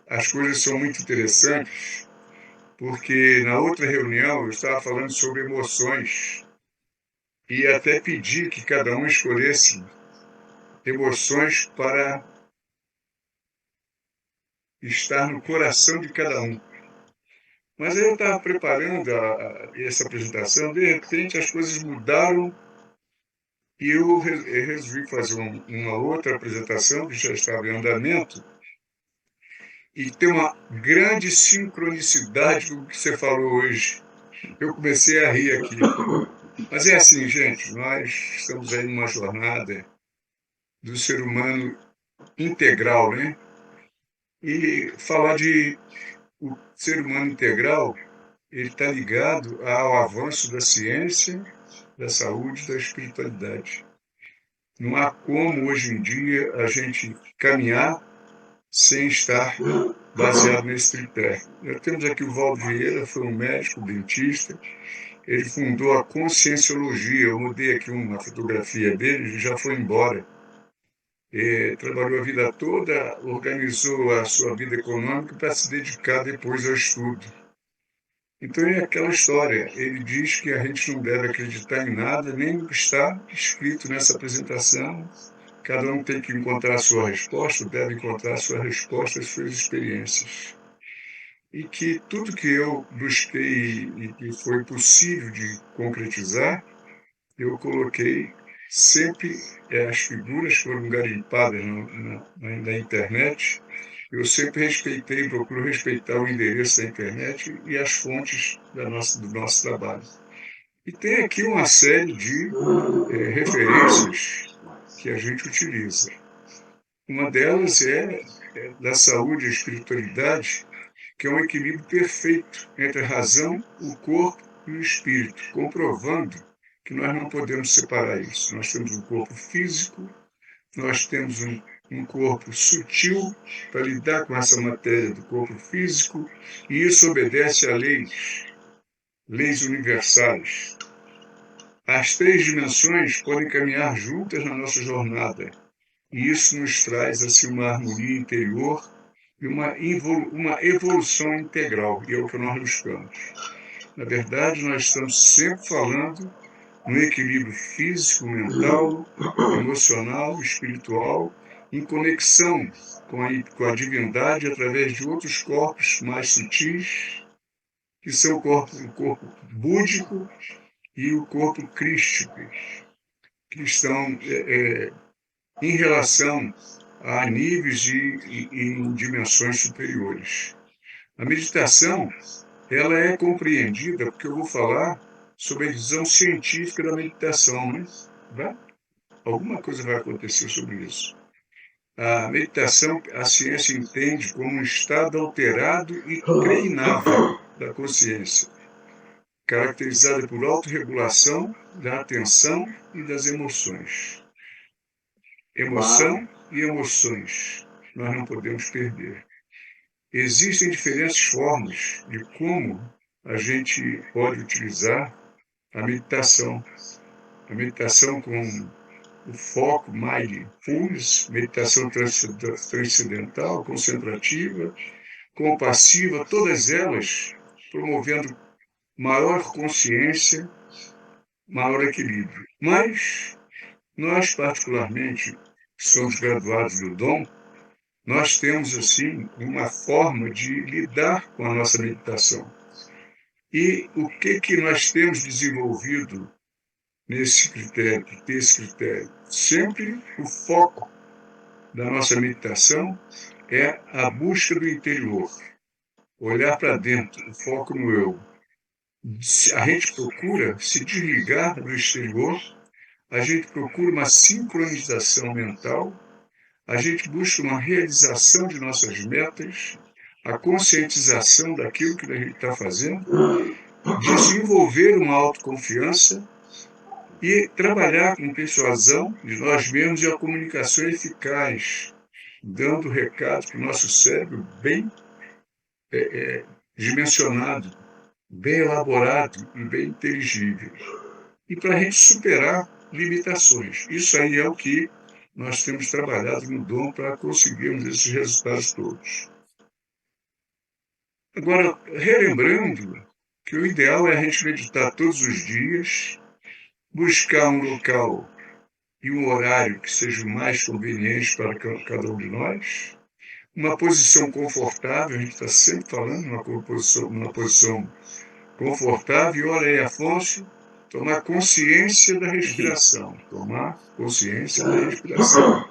as coisas são muito interessantes, porque na outra reunião eu estava falando sobre emoções e até pedi que cada um escolhesse emoções para estar no coração de cada um. Mas aí eu estava preparando essa apresentação, de repente as coisas mudaram e eu resolvi fazer uma outra apresentação que já estava em andamento e tem uma grande sincronicidade com o que você falou hoje. Eu comecei a rir aqui. Mas é assim, gente, nós estamos aí numa jornada do ser humano integral, né? E falar de o ser humano integral, ele está ligado ao avanço da ciência, da saúde, da espiritualidade. Não há como, hoje em dia, a gente caminhar sem estar baseado nesse tripé. Nós temos aqui o Valdo Vieira, foi um médico, dentista, ele fundou a Conscienciologia, eu mudei aqui uma fotografia dele, ele já foi embora. Trabalhou a vida toda, organizou a sua vida econômica para se dedicar depois ao estudo. Então é aquela história, ele diz que a gente não deve acreditar em nada, nem no que está escrito nessa apresentação. Cada um tem que encontrar a sua resposta, deve encontrar a sua resposta às suas experiências. E que tudo que eu busquei e que foi possível de concretizar, eu coloquei sempre as figuras que foram garimpadas na internet. Eu sempre respeitei, procuro respeitar o endereço da internet e as fontes do nosso trabalho. E tem aqui uma série de referências que a gente utiliza. Uma delas é da saúde e a espiritualidade, que é um equilíbrio perfeito entre a razão, o corpo e o espírito, comprovando que nós não podemos separar isso. Nós temos um corpo físico, nós temos um corpo sutil para lidar com essa matéria do corpo físico, e isso obedece a leis universais. As três dimensões podem caminhar juntas na nossa jornada, e isso nos traz assim uma harmonia interior e uma evolução integral, e é o que nós buscamos. Na verdade, nós estamos sempre falando no equilíbrio físico, mental, emocional, espiritual, em conexão com a divindade através de outros corpos mais sutis, que são o corpo búdico e o corpo crístico, que estão em relação a níveis e em dimensões superiores. A meditação, ela é compreendida, porque eu vou falar sobre a visão científica da meditação, né? Alguma coisa vai acontecer sobre isso. A meditação, a ciência entende como um estado alterado e treinável da consciência, caracterizada por autorregulação da atenção e das emoções. Emoção e emoções nós não podemos perder. Existem diferentes formas de como a gente pode utilizar a meditação. A meditação com o foco, mindfulness, meditação transcendental, concentrativa, compassiva, todas elas promovendo maior consciência, maior equilíbrio. Mas nós, particularmente, que somos graduados do dom, nós temos, assim, uma forma de lidar com a nossa meditação. E o que nós temos desenvolvido nesse critério? Sempre o foco da nossa meditação é a busca do interior, olhar para dentro, o foco no eu. A gente procura se desligar do exterior, a gente procura uma sincronização mental, a gente busca uma realização de nossas metas, a conscientização daquilo que a gente está fazendo, desenvolver uma autoconfiança e trabalhar com persuasão de nós mesmos e a comunicação eficaz, dando recado para o nosso cérebro bem dimensionado, bem elaborado e bem inteligível. E para a gente superar limitações. Isso aí é o que nós temos trabalhado no dom para conseguirmos esses resultados todos. Agora, relembrando que o ideal é a gente meditar todos os dias, buscar um local e um horário que seja o mais conveniente para cada um de nós, uma posição confortável, a gente está sempre falando uma posição confortável, e olha aí, Afonso, tomar consciência da respiração, tomar consciência da respiração,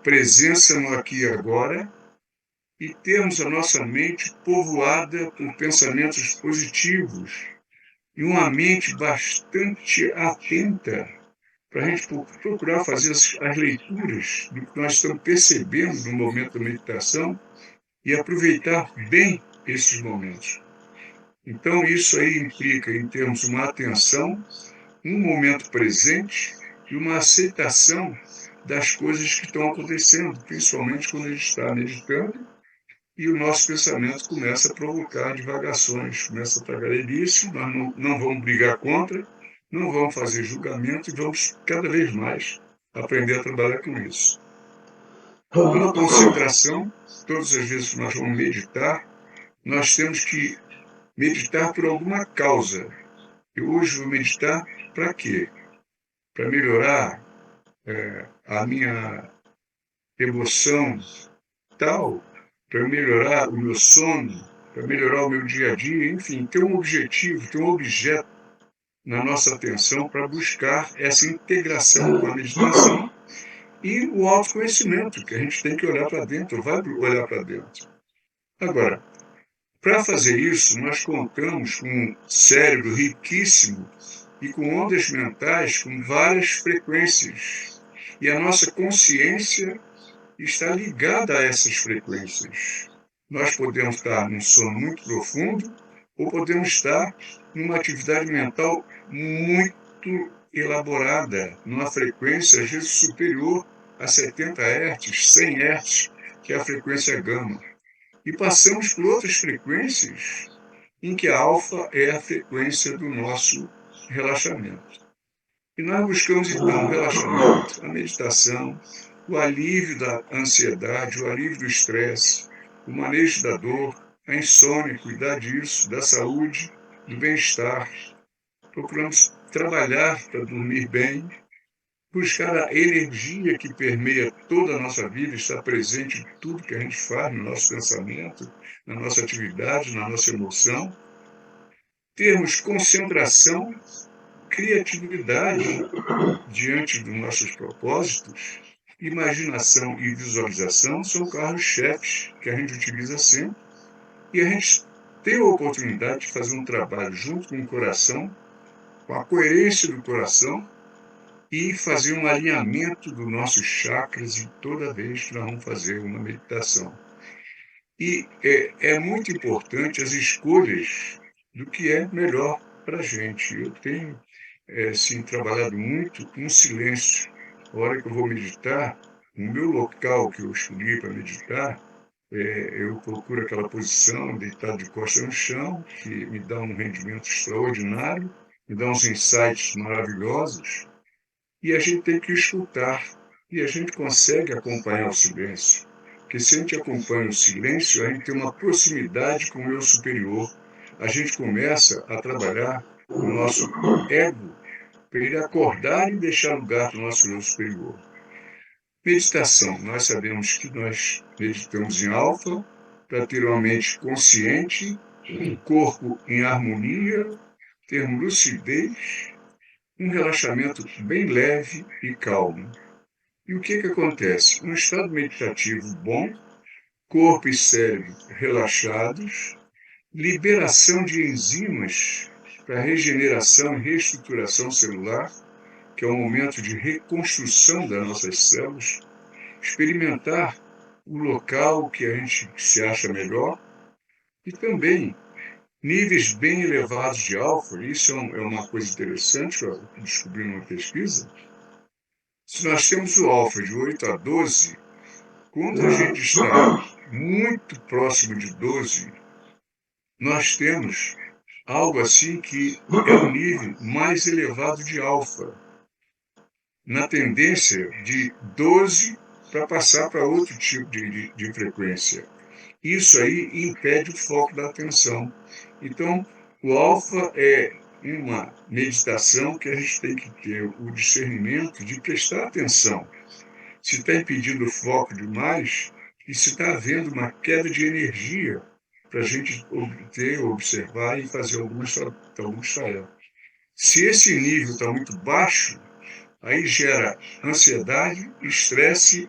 presença no aqui e agora, e termos a nossa mente povoada por pensamentos positivos e uma mente bastante atenta para a gente procurar fazer as leituras do que nós estamos percebendo no momento da meditação e aproveitar bem esses momentos. Então, isso aí implica em termos uma atenção, um momento presente e uma aceitação das coisas que estão acontecendo, principalmente quando a gente está meditando e o nosso pensamento começa a provocar divagações, começa a tagarelice, nós não vamos brigar contra, não vamos fazer julgamento e vamos cada vez mais aprender a trabalhar com isso. Uma concentração, todas as vezes que nós vamos meditar, nós temos que meditar por alguma causa. Eu hoje vou meditar para quê? Para melhorar a minha emoção tal, para melhorar o meu sono, para melhorar o meu dia a dia, enfim, ter um objetivo, ter um objeto na nossa atenção para buscar essa integração com a meditação e o autoconhecimento, que a gente tem que olhar para dentro, vai olhar para dentro. Agora, para fazer isso, nós contamos com um cérebro riquíssimo e com ondas mentais com várias frequências. E a nossa consciência está ligada a essas frequências. Nós podemos estar num sono muito profundo ou podemos estar numa atividade mental muito elaborada, numa frequência às vezes superior a 70 Hz, 100 Hz, que é a frequência gama. E passamos por outras frequências em que a alfa é a frequência do nosso relaxamento. E nós buscamos, então, o relaxamento, a meditação, o alívio da ansiedade, o alívio do estresse, o manejo da dor, a insônia, cuidar disso, da saúde, do bem-estar. Procuramos trabalhar para dormir bem, buscar a energia que permeia toda a nossa vida, estar presente em tudo que a gente faz, no nosso pensamento, na nossa atividade, na nossa emoção. Termos concentração, criatividade diante dos nossos propósitos, imaginação e visualização são carros-chefes que a gente utiliza sempre, e a gente tem a oportunidade de fazer um trabalho junto com o coração, com a coerência do coração, e fazer um alinhamento dos nossos chakras em toda vez que nós vamos fazer uma meditação. E é muito importante as escolhas do que é melhor para a gente. Eu tenho sim, trabalhado muito com silêncio. A hora que eu vou meditar, no meu local que eu escolhi para meditar, eu procuro aquela posição, deitado de costas no chão, que me dá um rendimento extraordinário, me dá uns insights maravilhosos, e a gente tem que escutar, e a gente consegue acompanhar o silêncio. Porque se a gente acompanha o silêncio, a gente tem uma proximidade com o eu superior. A gente começa a trabalhar o nosso ego para ele acordar e deixar lugar para o nosso eu superior. Meditação. Nós sabemos que nós meditamos em alfa para ter uma mente consciente, um corpo em harmonia, ter lucidez, um relaxamento bem leve e calmo. E o que acontece? Um estado meditativo bom, corpo e cérebro relaxados, liberação de enzimas para regeneração e reestruturação celular, que é um momento de reconstrução das nossas células, experimentar o local que a gente se acha melhor e também níveis bem elevados de alfa. Isso é uma coisa interessante que eu descobri numa pesquisa. Se nós temos o alfa de 8 a 12, quando a gente está muito próximo de 12, nós temos algo assim que é um nível mais elevado de alfa, na tendência de 12 para passar para outro tipo de frequência. isso aí impede o foco da atenção. Então, o alfa é uma meditação que a gente tem que ter o discernimento de prestar atenção. Se está impedindo o foco demais e se está havendo uma queda de energia para a gente obter, observar e fazer algumas tarefas. Se esse nível está muito baixo, aí gera ansiedade, estresse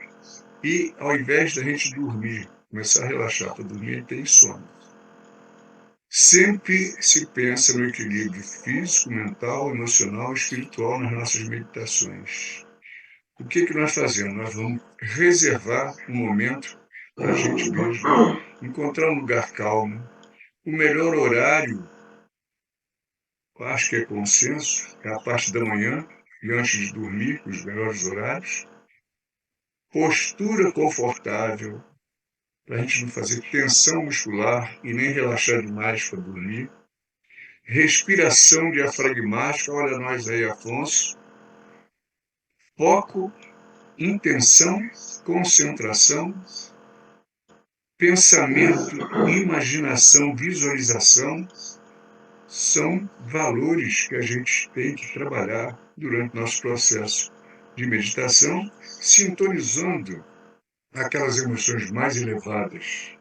e, ao invés da gente dormir, começar a relaxar para dormir, tem sono. Sempre se pensa no equilíbrio físico, mental, emocional e espiritual nas nossas meditações. O que nós fazemos? Nós vamos reservar um momento para a gente mesmo, encontrar um lugar calmo. O melhor horário, acho que é consenso, é a parte da manhã e antes de dormir, os melhores horários. Postura confortável, para a gente não fazer tensão muscular e nem relaxar demais para dormir. Respiração diafragmática, olha nós aí, Afonso. Foco, intenção, concentração, pensamento, imaginação, visualização, são valores que a gente tem que trabalhar durante nosso processo de meditação, sintonizando aquelas emoções mais elevadas.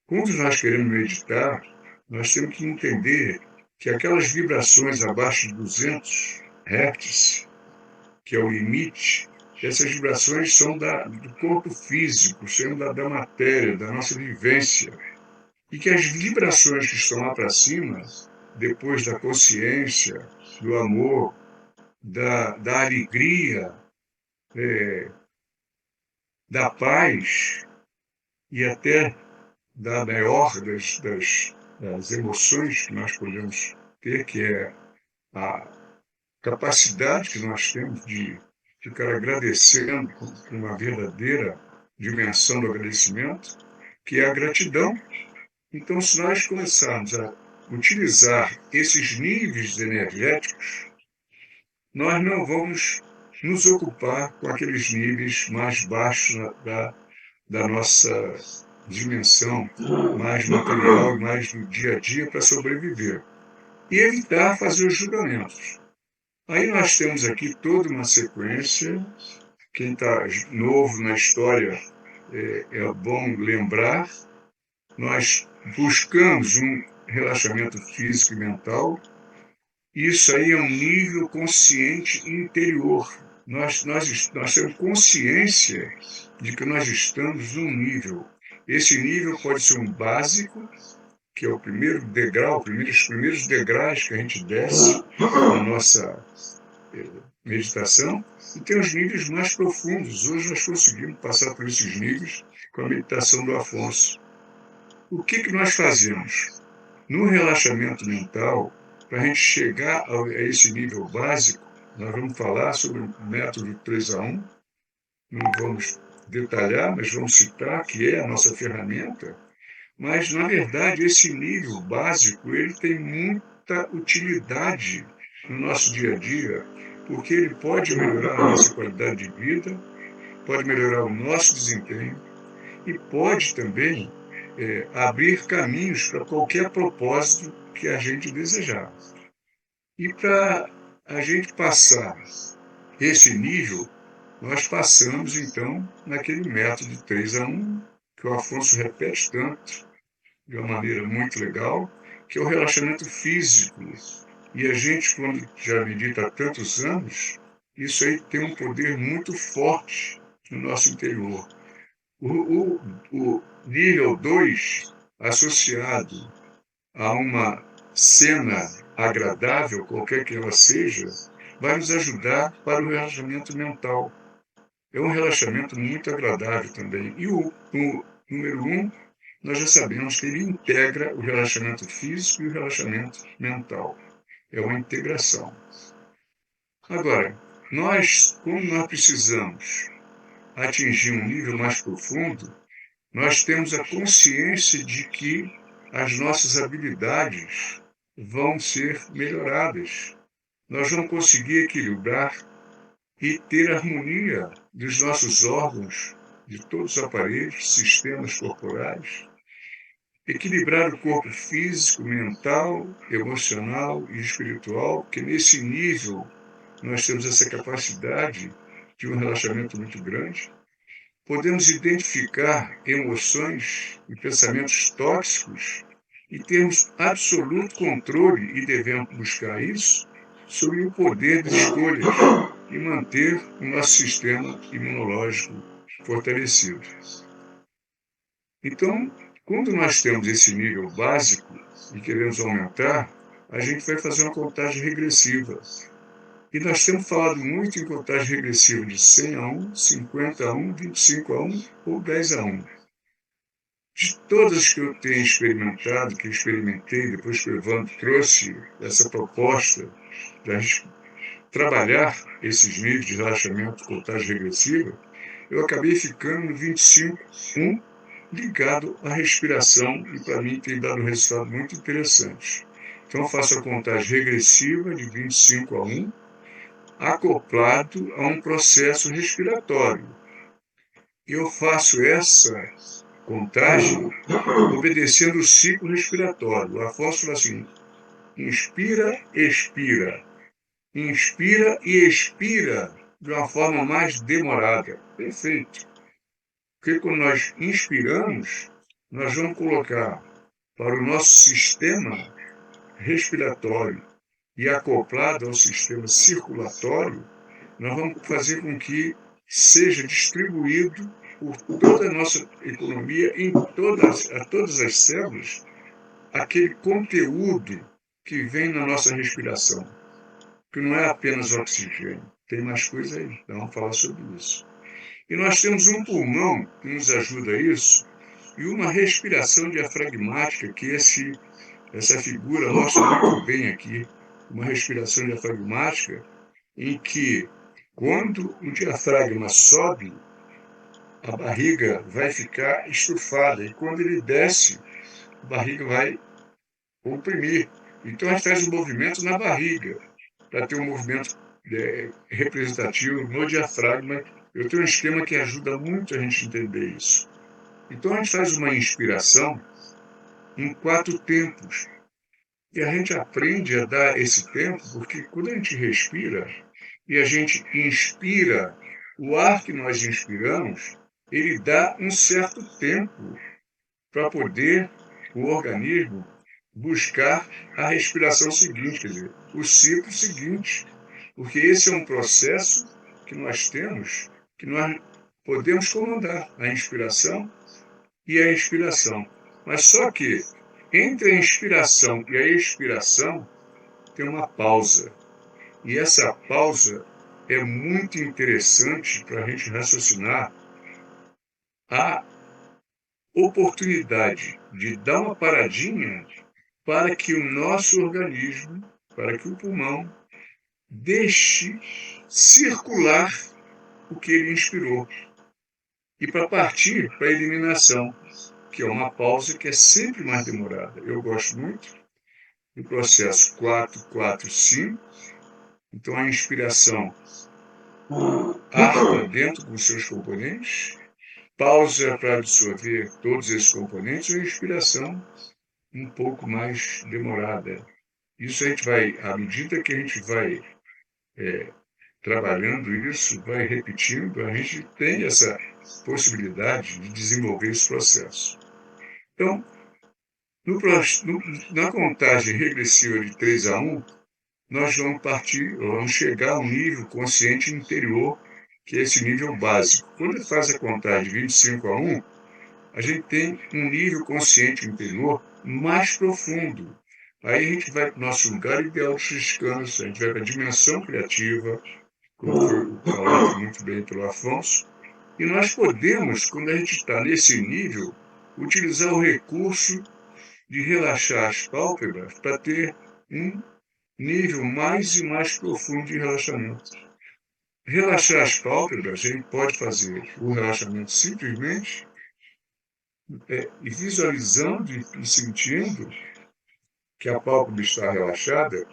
Quando nós queremos meditar, nós temos que entender que aquelas vibrações abaixo de 200 Hz, que é o limite, essas vibrações são do corpo físico, são da matéria, da nossa vivência. E que as vibrações que estão lá para cima, depois da consciência, do amor, da alegria, da paz e até da maior das emoções que nós podemos ter, que é a capacidade que nós temos de ficar agradecendo com uma verdadeira dimensão do agradecimento, que é a gratidão. Então, se nós começarmos a utilizar esses níveis energéticos, nós não vamos nos ocupar com aqueles níveis mais baixos da nossa dimensão, mais material e mais do dia a dia para sobreviver. E evitar fazer os julgamentos. Aí nós temos aqui toda uma sequência. Quem está novo na história é bom lembrar. Nós buscamos um relaxamento físico e mental. Isso aí é um nível consciente interior. Nós temos consciência de que nós estamos num nível. Esse nível pode ser um básico, que é o primeiro degrau, os primeiros degraus que a gente desce na nossa meditação, e tem os níveis mais profundos. Hoje nós conseguimos passar por esses níveis com a meditação do Afonso. O que nós fazemos? No relaxamento mental, para a gente chegar a esse nível básico, nós vamos falar sobre o método 3-1, não vamos detalhar, mas vamos citar que é a nossa ferramenta. Mas, na verdade, esse nível básico ele tem muita utilidade no nosso dia a dia, porque ele pode melhorar a nossa qualidade de vida, pode melhorar o nosso desempenho e pode também abrir caminhos para qualquer propósito que a gente desejar. E para a gente passar esse nível, nós passamos, então, naquele método 3-1, que o Afonso repete tanto, de uma maneira muito legal, que é o relaxamento físico. E a gente, quando já medita há tantos anos, isso aí tem um poder muito forte no nosso interior. O nível 2, associado a uma cena agradável, qualquer que ela seja, vai nos ajudar para o relaxamento mental. É um relaxamento muito agradável também. E o número 1, nós já sabemos que ele integra o relaxamento físico e o relaxamento mental. É uma integração. Agora, como nós precisamos atingir um nível mais profundo, nós temos a consciência de que as nossas habilidades vão ser melhoradas. Nós vamos conseguir equilibrar e ter harmonia dos nossos órgãos, de todos os aparelhos, sistemas corporais, Equilibrar o corpo físico, mental, emocional e espiritual, porque nesse nível nós temos essa capacidade de um relaxamento muito grande. Podemos identificar emoções e pensamentos tóxicos e termos absoluto controle, e devemos buscar isso, sobre o poder de escolhas e manter o nosso sistema imunológico fortalecido. Então, quando nós temos esse nível básico e queremos aumentar, a gente vai fazer uma contagem regressiva. E nós temos falado muito em contagem regressiva de 100 a 1, 50 a 1, 25 a 1 ou 10 a 1. De todas que eu tenho experimentado, que eu experimentei, depois que o Evandro trouxe essa proposta de a gente trabalhar esses níveis de relaxamento, contagem regressiva, eu acabei ficando no 25 1, ligado à respiração, e para mim tem dado um resultado muito interessante. Então eu faço a contagem regressiva de 25 a 1, acoplado a um processo respiratório. Eu faço essa contagem obedecendo o ciclo respiratório. O Afonso fala assim: inspira, expira. Inspira e expira de uma forma mais demorada. Perfeito. Porque quando nós inspiramos, nós vamos colocar para o nosso sistema respiratório e acoplado ao sistema circulatório, nós vamos fazer com que seja distribuído por toda a nossa economia, a todas as células, aquele conteúdo que vem na nossa respiração, que não é apenas oxigênio, tem mais coisa aí, então vamos falar sobre isso. E nós temos um pulmão que nos ajuda a isso, e uma respiração diafragmática, que essa figura mostra muito bem aqui, uma respiração diafragmática em que, quando o diafragma sobe, a barriga vai ficar estufada, e quando ele desce, a barriga vai comprimir. Então a gente faz um movimento na barriga, para ter um movimento representativo no diafragma. Eu tenho um esquema que ajuda muito a gente a entender isso. Então a gente faz uma inspiração em 4 tempos. E a gente aprende a dar esse tempo, porque quando a gente respira e a gente inspira, o ar que nós inspiramos, ele dá um certo tempo para poder o organismo buscar a respiração seguinte, quer dizer, o ciclo seguinte. Porque esse é um processo que nós temos, que nós podemos comandar, a inspiração e a expiração. Mas só que entre a inspiração e a expiração tem uma pausa. E essa pausa é muito interessante para a gente raciocinar a oportunidade de dar uma paradinha para que o nosso organismo, para que o pulmão, deixe circular o que ele inspirou. E para partir para a eliminação, que é uma pausa que é sempre mais demorada. Eu gosto muito do processo 4-4-5. Então, a inspiração, ar para dentro com seus componentes, pausa para absorver todos esses componentes, e a inspiração um pouco mais demorada. Isso a gente vai, à medida que a gente vai trabalhando isso, vai repetindo, a gente tem essa possibilidade de desenvolver esse processo. Então, na contagem regressiva de 3 a 1, nós vamos chegar ao nível consciente interior, que é esse nível básico. Quando faz a contagem de 25 a 1, a gente tem um nível consciente interior mais profundo. Aí a gente vai para o nosso lugar ideal de descanso, a gente vai para a dimensão criativa, como foi falado muito bem pelo Afonso, e nós podemos, quando a gente está nesse nível, utilizar o recurso de relaxar as pálpebras para ter um nível mais e mais profundo de relaxamento. Relaxar as pálpebras, a gente pode fazer o relaxamento simplesmente e visualizando e sentindo que a pálpebra está relaxada,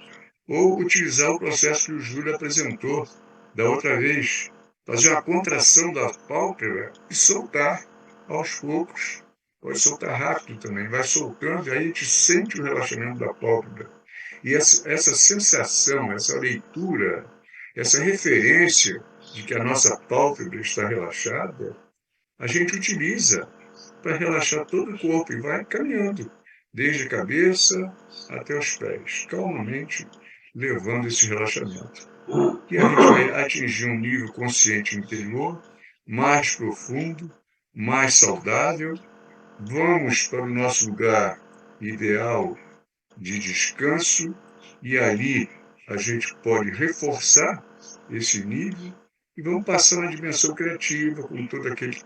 ou utilizar o processo que o Júlio apresentou da outra vez, fazer uma contração da pálpebra e soltar aos poucos pode soltar rápido também, vai soltando, e aí a gente sente o relaxamento da pálpebra. E essa sensação, essa leitura, essa referência de que a nossa pálpebra está relaxada, a gente utiliza para relaxar todo o corpo e vai caminhando, desde a cabeça até os pés, calmamente levando esse relaxamento. E a gente vai atingir um nível consciente interior mais profundo, mais saudável. Vamos para o nosso lugar ideal de descanso e ali a gente pode reforçar esse nível e vamos passar na dimensão criativa com todo aquele,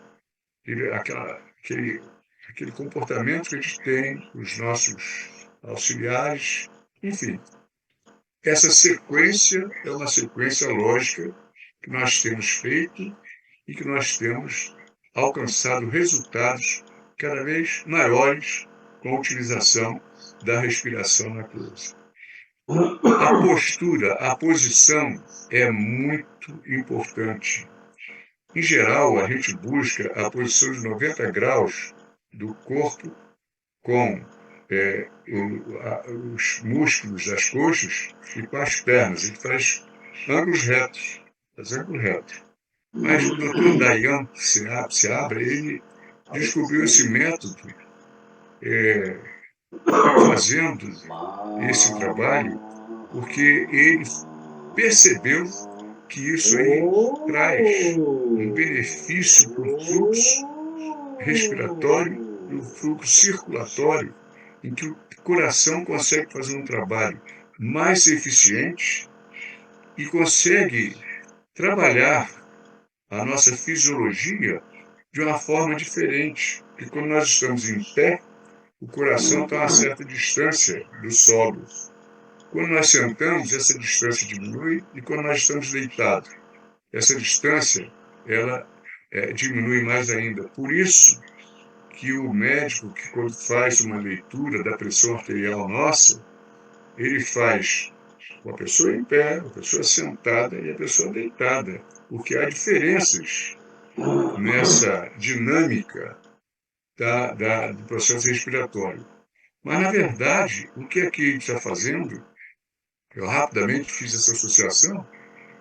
aquele comportamento que a gente tem, os nossos auxiliares, enfim. Essa sequência é uma sequência lógica que nós temos feito e que nós temos alcançado resultados cada vez maiores com a utilização da respiração na coisa. A postura, a posição é muito importante. Em geral, a gente busca a posição de 90 graus do corpo com os músculos das coxas e com as pernas. A gente faz ângulos retos. Faz ângulo reto. Mas o Dr. Dayan Seabra, ele descobriu esse método fazendo esse trabalho porque ele percebeu que isso aí traz um benefício para o fluxo respiratório e o fluxo circulatório, em que o coração consegue fazer um trabalho mais eficiente e consegue trabalhar a nossa fisiologia de uma forma diferente. Porque quando nós estamos em pé, o coração está a uma certa distância do solo. Quando nós sentamos, essa distância diminui, e quando nós estamos deitados, essa distância ela diminui mais ainda. Por isso que o médico, que quando faz uma leitura da pressão arterial nossa, ele faz uma pessoa em pé, uma pessoa sentada e a pessoa deitada, porque há diferenças nessa dinâmica do processo respiratório. Mas, na verdade, o que aqui a gente está fazendo, eu rapidamente fiz essa associação,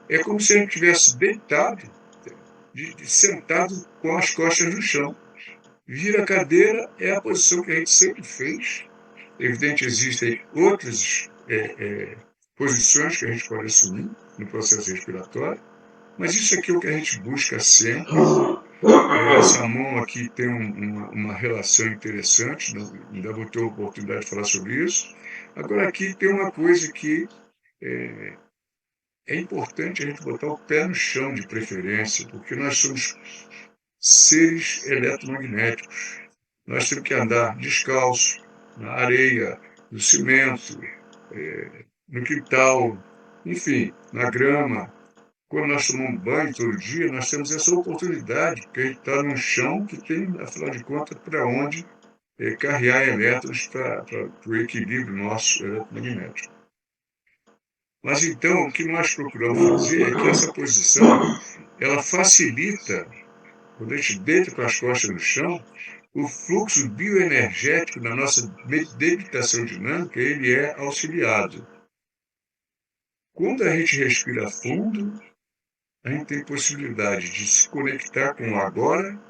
é como se a gente estivesse deitado, sentado com as costas no chão. Vira a cadeira é a posição que a gente sempre fez. Evidente, existem outras posições que a gente pode assumir no processo respiratório, mas isso aqui é o que a gente busca sempre. Essa mão aqui tem uma relação interessante, ainda vou ter a oportunidade de falar sobre isso. Agora, aqui tem uma coisa que é importante a gente botar o pé no chão, de preferência, porque nós somos seres eletromagnéticos. Nós temos que andar descalço, na areia, no cimento, no quintal, enfim, na grama. Quando nós tomamos banho todo dia, nós temos essa oportunidade, porque a gente está num chão que tem, afinal de contas, para onde carrear elétrons para o equilíbrio nosso eletromagnético. Mas então, o que nós procuramos fazer é que essa posição, ela facilita, quando a gente deita com as costas no chão, o fluxo bioenergético na nossa meditação dinâmica, ele é auxiliado. Quando a gente respira fundo, a gente tem possibilidade de se conectar com o agora,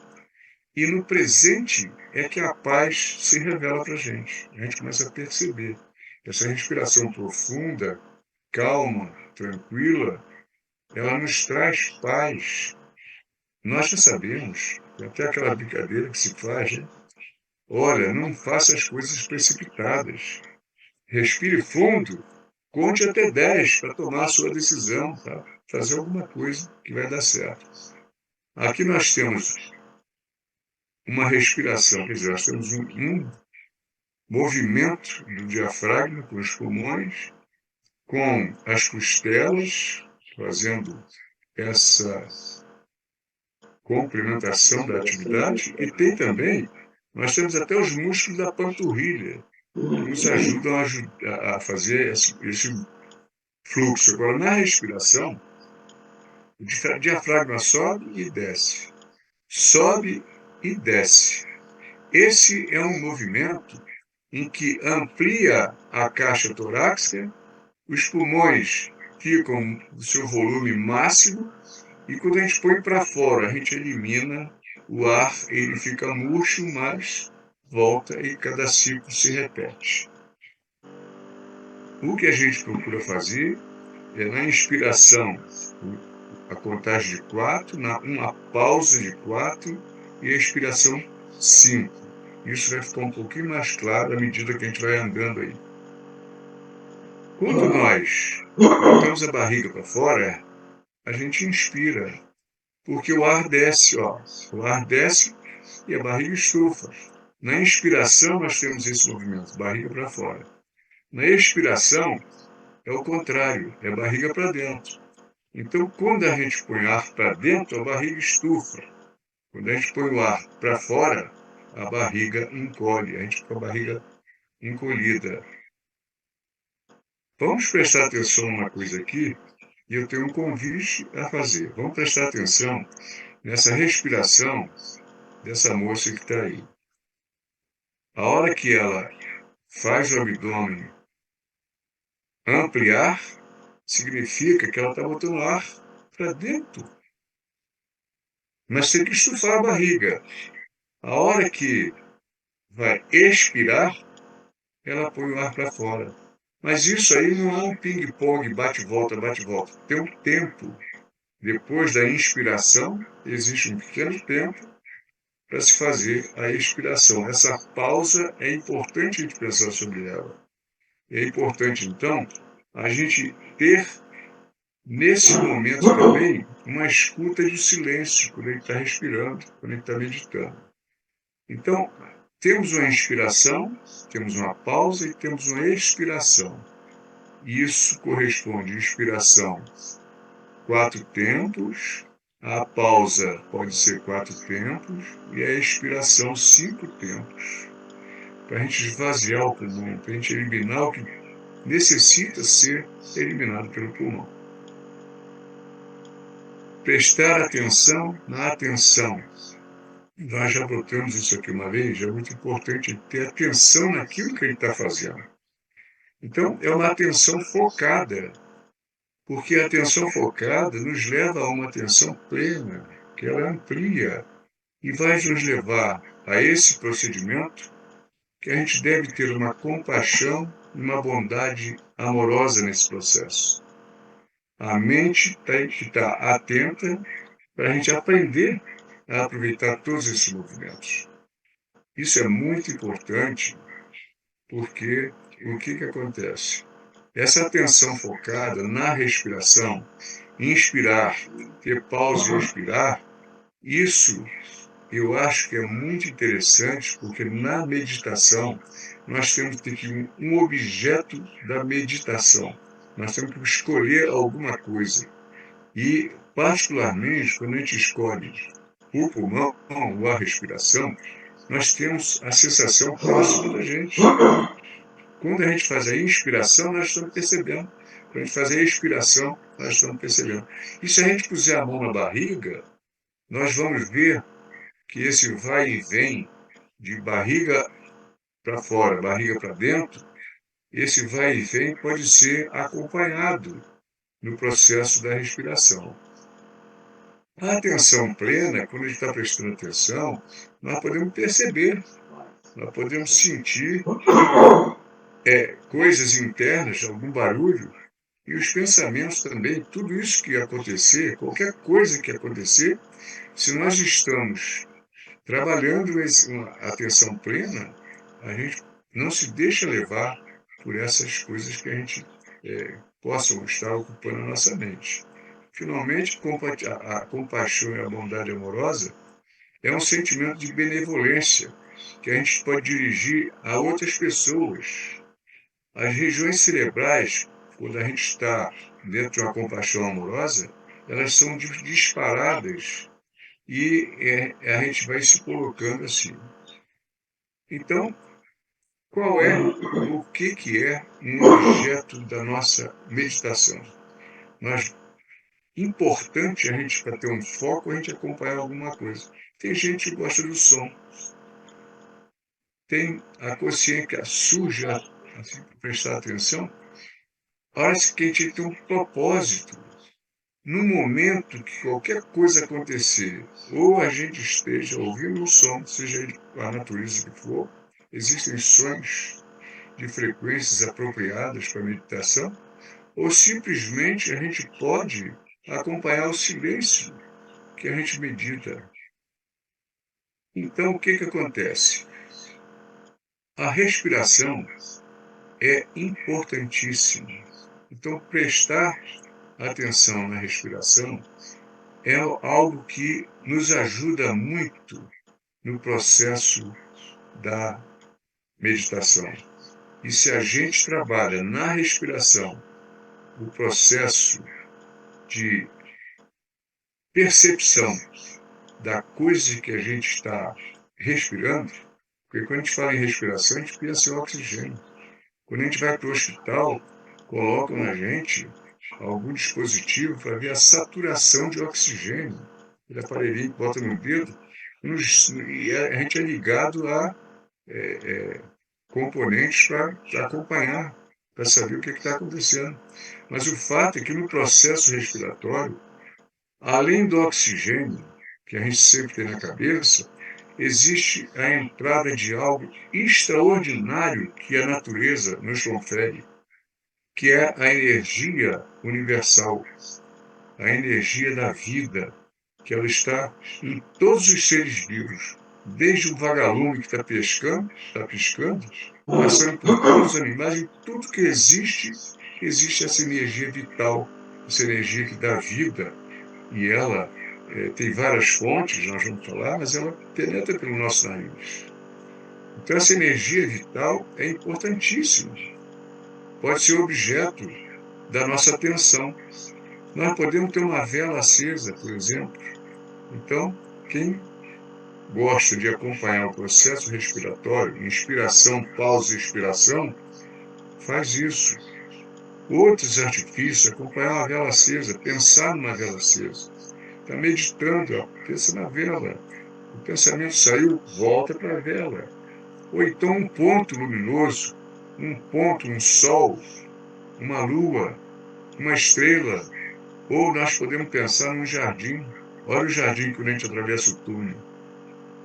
e no presente é que a paz se revela para a gente. A gente começa a perceber essa respiração profunda, calma, tranquila, ela nos traz paz. Nós já sabemos, tem até aquela brincadeira que se faz, né? Olha, não faça as coisas precipitadas. Respire fundo, conte até 10 para tomar a sua decisão, tá? Fazer alguma coisa que vai dar certo. Aqui nós temos uma respiração, quer dizer, nós temos um movimento do diafragma com os pulmões, com as costelas, fazendo essa complementação da atividade, e tem também, nós temos até os músculos da panturrilha, que nos ajudam a fazer esse fluxo. Agora, na respiração, o diafragma sobe e desce, sobe e desce. Esse é um movimento em que amplia a caixa torácica, os pulmões ficam no seu volume máximo e quando a gente põe para fora, a gente elimina o ar, ele fica murcho, mas volta e cada ciclo se repete. O que a gente procura fazer é na inspiração, a contagem de 4, uma pausa de 4 e a expiração 5. Isso vai ficar um pouquinho mais claro à medida que a gente vai andando aí. Quando nós botamos a barriga para fora, a gente inspira, porque o ar desce, ó. O ar desce e a barriga estufa. Na inspiração, nós temos esse movimento, barriga para fora. Na expiração, é o contrário, é barriga para dentro. Então, quando a gente põe ar para dentro, a barriga estufa. Quando a gente põe o ar para fora, a barriga encolhe, a gente fica com a barriga encolhida. Vamos prestar atenção numa coisa aqui, e eu tenho um convite a fazer. Vamos prestar atenção nessa respiração dessa moça que está aí. A hora que ela faz o abdômen ampliar, significa que ela está botando ar para dentro. Mas tem que estufar a barriga. A hora que vai expirar, ela põe o ar para fora. Mas isso aí não é um ping-pong, bate-volta, bate-volta. Tem um tempo. Depois da inspiração, existe um pequeno tempo para se fazer a expiração. Essa pausa é importante a gente pensar sobre ela. É importante, então, a gente ter, nesse momento também, uma escuta de silêncio, quando a gente está respirando, quando a gente está meditando. Então, temos uma inspiração, temos uma pausa e temos uma expiração. Isso corresponde à inspiração 4 tempos, a pausa pode ser 4 tempos e a expiração 5 tempos. Para a gente esvaziar o pulmão, para a gente eliminar o que necessita ser eliminado pelo pulmão. Prestar atenção na atenção. Nós já botamos isso aqui uma vez, é muito importante ter atenção naquilo que ele está fazendo. Então, é uma atenção focada, porque a atenção focada nos leva a uma atenção plena, que ela amplia e vai nos levar a esse procedimento que a gente deve ter uma compaixão e uma bondade amorosa nesse processo. A mente tem que estar atenta para a gente aprender a aproveitar todos esses movimentos. Isso é muito importante porque o que acontece? Essa atenção focada na respiração, inspirar, ter pausa e expirar, isso eu acho que é muito interessante porque na meditação nós temos que ter um objeto da meditação. Nós temos que escolher alguma coisa. E, particularmente, quando a gente escolhe o pulmão ou a respiração, nós temos a sensação próxima da gente. Quando a gente faz a inspiração, nós estamos percebendo. Quando a gente faz a expiração, nós estamos percebendo. E se a gente puser a mão na barriga, nós vamos ver que esse vai e vem de barriga para fora, barriga para dentro, esse vai e vem pode ser acompanhado no processo da respiração. A atenção plena, quando a gente está prestando atenção, nós podemos perceber, nós podemos sentir coisas internas, algum barulho, e os pensamentos também, tudo isso que acontecer, qualquer coisa que acontecer, se nós estamos trabalhando uma atenção plena, a gente não se deixa levar por essas coisas que a gente possam estar ocupando a nossa mente. Finalmente, a compaixão e a bondade amorosa é um sentimento de benevolência que a gente pode dirigir a outras pessoas. As regiões cerebrais, quando a gente está dentro de uma compaixão amorosa, elas são disparadas e a gente vai se colocando assim. Então, qual é, o que é um objeto da nossa meditação? Importante a gente, para ter um foco, a gente acompanhar alguma coisa. Tem gente que gosta do som. tem a consciência, surge, assim, para prestar atenção, parece que a gente tem um propósito. No momento que qualquer coisa acontecer, ou a gente esteja ouvindo um som, seja ele a natureza que for, existem sons de frequências apropriadas para meditação, ou simplesmente a gente pode acompanhar o silêncio que a gente medita. Então, o que acontece? A respiração é importantíssima. Então, prestar atenção na respiração é algo que nos ajuda muito no processo da meditação. E se a gente trabalha na respiração, o processo de percepção da coisa que a gente está respirando, porque quando a gente fala em respiração, a gente pensa em oxigênio. Quando a gente vai para o hospital, colocam na gente algum dispositivo para ver a saturação de oxigênio. Aquele aparelhinho que bota no dedo, e a gente é ligado a componentes para acompanhar, para saber o que está acontecendo. Mas o fato é que no processo respiratório, além do oxigênio, que a gente sempre tem na cabeça, existe a entrada de algo extraordinário que a natureza nos confere, que é a energia universal, a energia da vida, que ela está em todos os seres vivos, desde o vagalume que está piscando, passando por todos os animais, em tudo que existe, existe essa energia vital, essa energia que dá vida, e ela tem várias fontes, nós vamos falar, mas ela penetra pelo nosso nariz. Então, essa energia vital é importantíssima. Pode ser objeto da nossa atenção. Nós podemos ter uma vela acesa, por exemplo. Então, quem gosta de acompanhar o processo respiratório, inspiração, pausa e expiração, faz isso. Outros artifícios, acompanhar uma vela acesa, pensar numa vela acesa. Está meditando, ó, pensa na vela. O pensamento saiu, volta para a vela. Ou então um ponto luminoso, um ponto, um sol, uma lua, uma estrela. Ou nós podemos pensar num jardim. Olha o jardim quando a gente atravessa o túnel.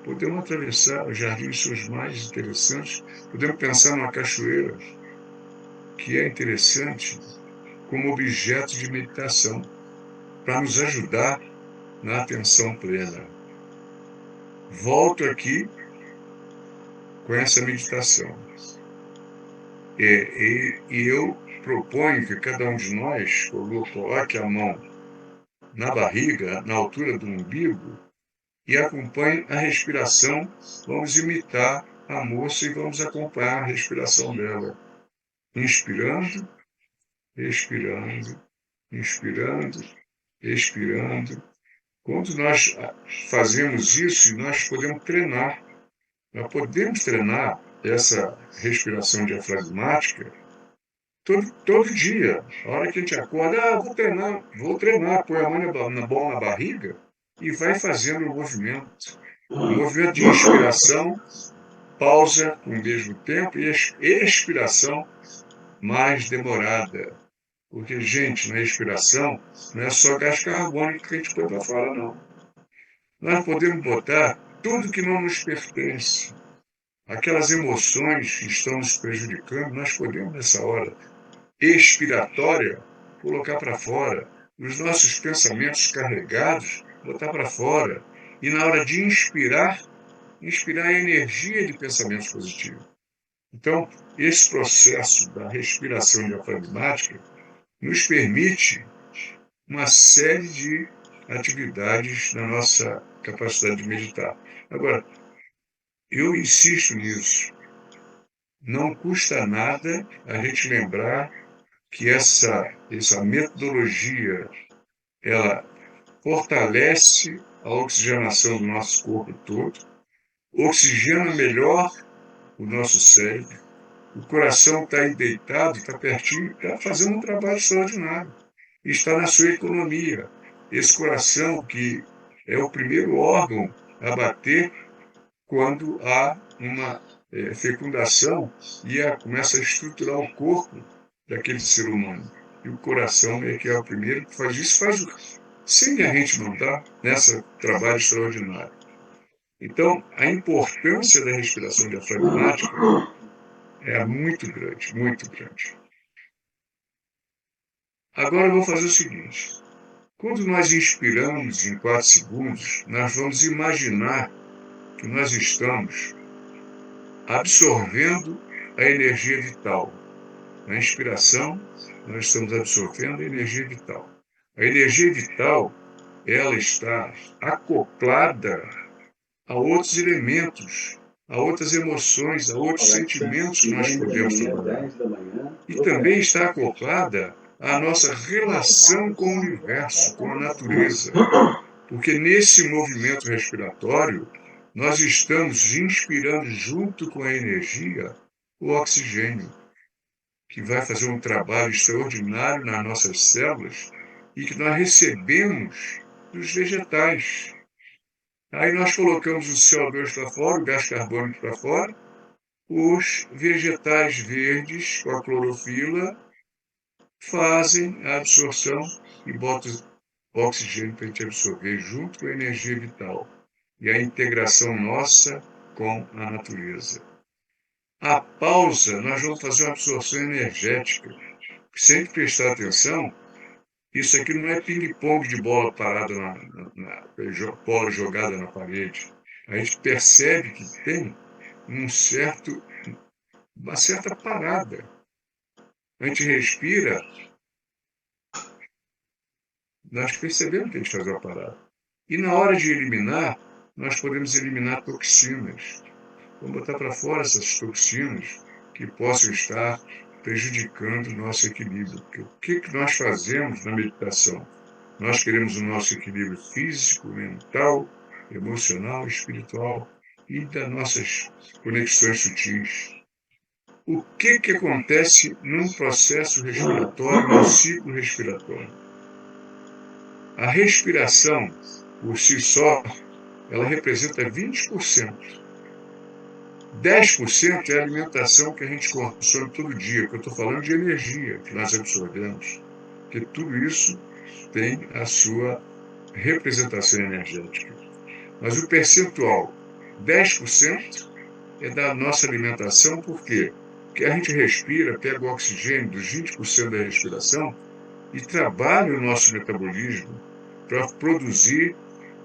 Podemos atravessar o jardim dos seus mais interessantes. Podemos pensar numa cachoeira, que é interessante, como objeto de meditação, para nos ajudar na atenção plena. Volto aqui com essa meditação. E eu proponho que cada um de nós coloque a mão na barriga, na altura do umbigo, e acompanhe a respiração. Vamos imitar a moça e vamos acompanhar a respiração dela. Inspirando, expirando, inspirando, expirando. Quando nós fazemos isso, nós podemos treinar. Nós podemos treinar essa respiração diafragmática todo dia. A hora que a gente acorda, vou treinar, põe a mão na barriga e vai fazendo o movimento. O movimento de inspiração, pausa ao mesmo tempo e expiração mais demorada. Porque, gente, na expiração não é só gás carbônico que a gente põe para fora, não. Nós podemos botar tudo que não nos pertence. Aquelas emoções que estão nos prejudicando, nós podemos, nessa hora expiratória, colocar para fora. Os nossos pensamentos carregados, botar para fora. E na hora de inspirar a energia de pensamentos positivos. Então, esse processo da respiração diafragmática nos permite uma série de atividades na nossa capacidade de meditar. Agora, eu insisto nisso. Não custa nada a gente lembrar que essa metodologia ela fortalece a oxigenação do nosso corpo todo, oxigena melhor o nosso cérebro, o coração está aí deitado, está pertinho, está fazendo um trabalho extraordinário, está na sua economia. Esse coração que é o primeiro órgão a bater quando há uma fecundação e começa a estruturar o corpo daquele ser humano. E o coração que é o primeiro que faz isso, sem a gente mandar, nesse trabalho extraordinário. Então, a importância da respiração diafragmática é muito grande, muito grande. Agora eu vou fazer o seguinte. Quando nós inspiramos em 4 segundos, nós vamos imaginar que nós estamos absorvendo a energia vital. Na inspiração, nós estamos absorvendo a energia vital. A energia vital, ela está acoplada a outros elementos, a outras emoções, a outros sentimentos que nós podemos trabalhar. E também está acoplada à nossa relação com o universo, com a natureza. Porque nesse movimento respiratório, nós estamos inspirando junto com a energia o oxigênio, que vai fazer um trabalho extraordinário nas nossas células e que nós recebemos dos vegetais. Aí nós colocamos o CO2 para fora, o gás carbônico para fora, os vegetais verdes com a clorofila fazem a absorção e botam oxigênio para a gente absorver junto com a energia vital e a integração nossa com a natureza. A pausa, nós vamos fazer uma absorção energética. Sempre prestar atenção, isso aqui não é ping-pong de bola parada bola jogada na parede. A gente percebe que tem uma certa parada. A gente respira, nós percebemos que a gente faz uma parada. E na hora de eliminar, nós podemos eliminar toxinas. Vamos botar para fora essas toxinas que possam estar prejudicando o nosso equilíbrio. Porque o que nós fazemos na meditação? Nós queremos o nosso equilíbrio físico, mental, emocional, espiritual e das nossas conexões sutis. O que acontece num processo respiratório, num ciclo respiratório? A respiração, por si só, ela representa 20%. 10% é a alimentação que a gente consome todo dia, que eu estou falando de energia que nós absorvemos. Porque tudo isso tem a sua representação energética. Mas o percentual, 10%, é da nossa alimentação, por quê? Porque a gente respira, pega o oxigênio dos 20% da respiração e trabalha o nosso metabolismo para produzir